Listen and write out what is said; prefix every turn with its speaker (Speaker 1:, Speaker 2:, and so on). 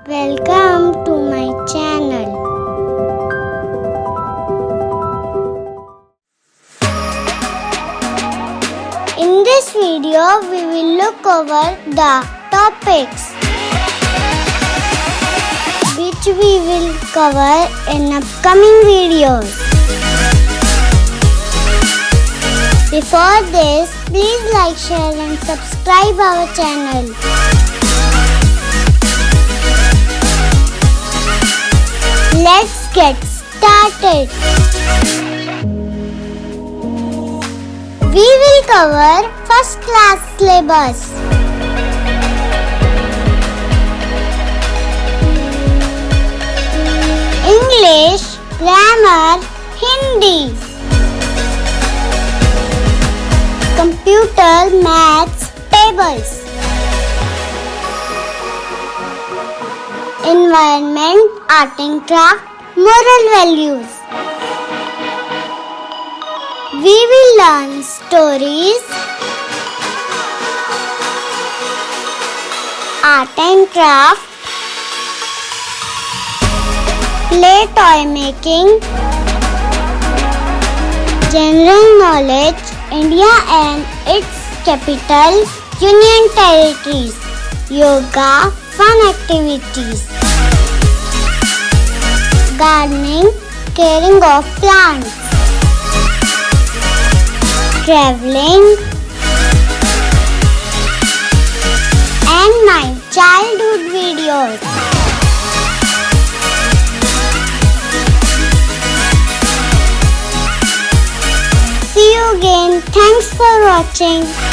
Speaker 1: Welcome to my channel. In this video, we will look over the topics which we will cover in upcoming videos. Before this, please like, share and subscribe our channel. Let's get started. We will cover first class syllabus. English, grammar, Hindi, computer, maths, tables, environment, art and craft, moral values. We will learn stories, art and craft, play toy making, general knowledge, India and its capital, union territories, yoga, fun activities, gardening, caring of plants, traveling, and my childhood videos. See you again. Thanks for watching.